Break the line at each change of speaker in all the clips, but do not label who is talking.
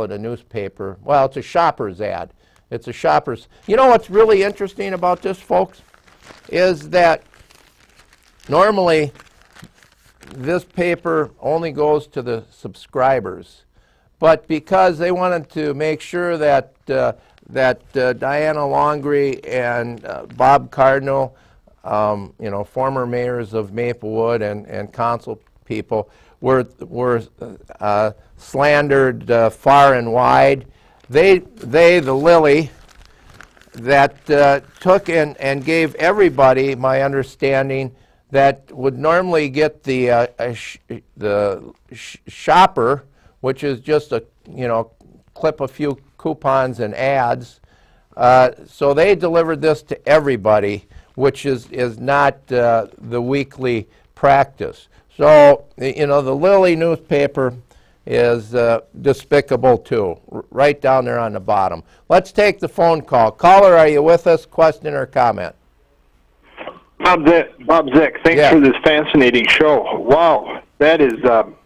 call it a newspaper. Well, it's a shopper's ad. It's a shopper's. You know what's really interesting about this, folks, is that normally this paper only goes to the subscribers. But because they wanted to make sure that Diana Longry and Bob Cardinal, you know, former mayors of Maplewood and council people, were slandered far and wide, the Lily, that took and gave everybody, my understanding, that would normally get the shopper, which is just a, you know, clip a few coupons and ads. So they delivered this to everybody, which is not the weekly practice. So, you know, the Lily newspaper is despicable too, right down there on the bottom. Let's take the phone call. Caller, are you with us? Question or comment?
Bob Zick, thanks for this fascinating show. Wow, that is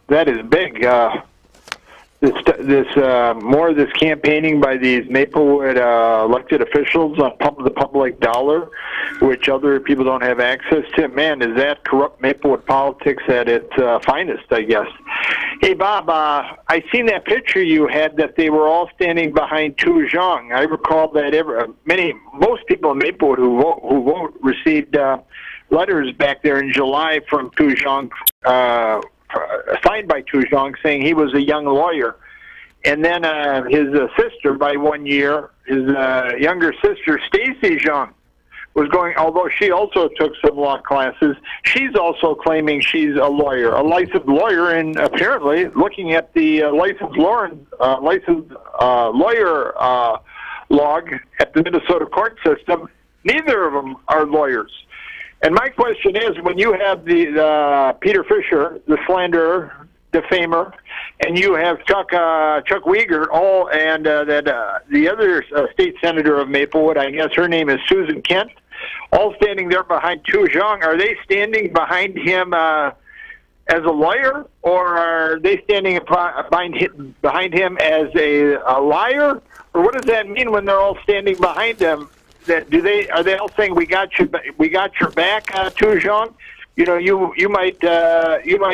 big. More of this campaigning by these Maplewood elected officials on the public dollar, which other people don't have access to. Man, is that corrupt Maplewood politics at its finest, I guess. Hey, Bob, I seen that picture you had that they were all standing behind Tu Zhang. I recall that most people in Maplewood who vote received letters back there in July from Tu Zhang, signed by Tu Zhang, saying he was a young lawyer. And then his sister, by 1 year, his younger sister, Stacy Zhang, was going, although she also took some law classes, she's also claiming she's a lawyer, a licensed lawyer, and apparently looking at the licensed lawyer log at the Minnesota court system, neither of them are lawyers. And my question is, when you have the Peter Fischer, the slanderer, defamer, and you have Chuck Uyghur, and the other state senator of Maplewood, I guess her name is Susan Kent, all standing there behind Tu Zhang, are they standing behind him as a lawyer, or are they standing behind him as a liar? Or what does that mean when they're all standing behind him? Are they all saying we got your back, Tu Zhang? You know, you might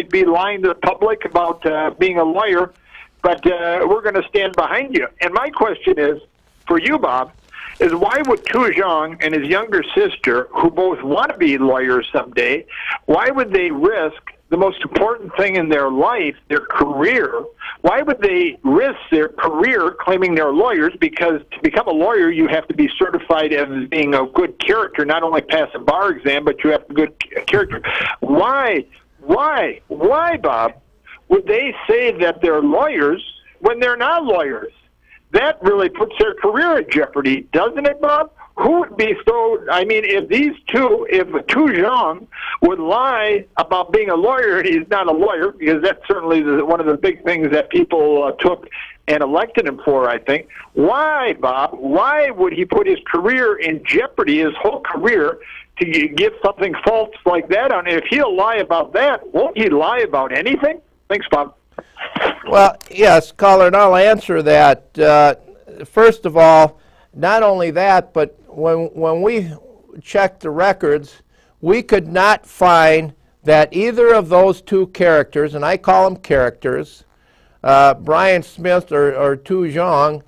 be lying to the public about being a lawyer, but we're going to stand behind you. And my question is for you, Bob, is why would Tu Zhang and his younger sister, who both want to be lawyers someday, why would they risk the most important thing in their life, their career? Why would they risk their career claiming they're lawyers? Because to become a lawyer, you have to be certified as being a good character, not only pass a bar exam, but you have a good character. Why, Bob, would they say that they're lawyers when they're not lawyers? That really puts their career at jeopardy, doesn't it, Bob? Who would be so, I mean, if Tu Zhang would lie about being a lawyer, and he's not a lawyer, because that's certainly one of the big things that people took and elected him for, I think. Why, Bob, why would he put his career in jeopardy, his whole career, to give something false like that on? If he'll lie about that, won't he lie about anything? Thanks, Bob.
Well, yes, caller, and I'll answer that. First of all, not only that, but when we checked the records, we could not find that either of those two characters, and I call them characters, Brian Smith or Tu Zhang,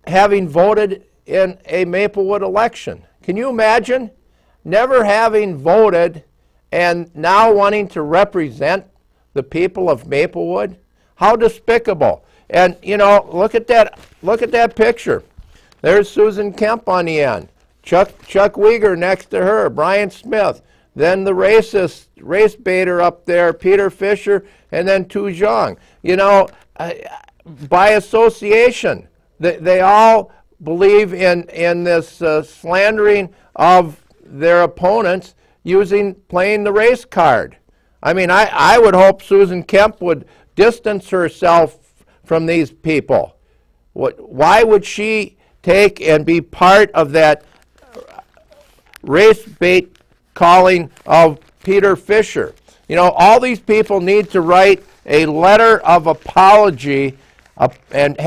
having voted in a Maplewood election. Can you imagine never having voted and now wanting to represent the people of Maplewood? How despicable. And, you know, look at that picture. There's Susan Kemp on the end. Chuck Uyghur next to her. Brian Smith. Then the race baiter up there, Peter Fischer, and then Tu Zhang. You know, by association, they all believe in this slandering of their opponents playing the race card. I mean, I would hope Susan Kemp would distance herself from these people. Why would she take and be part of that race bait calling of Peter Fischer? You know, all these people need to write a letter of apology and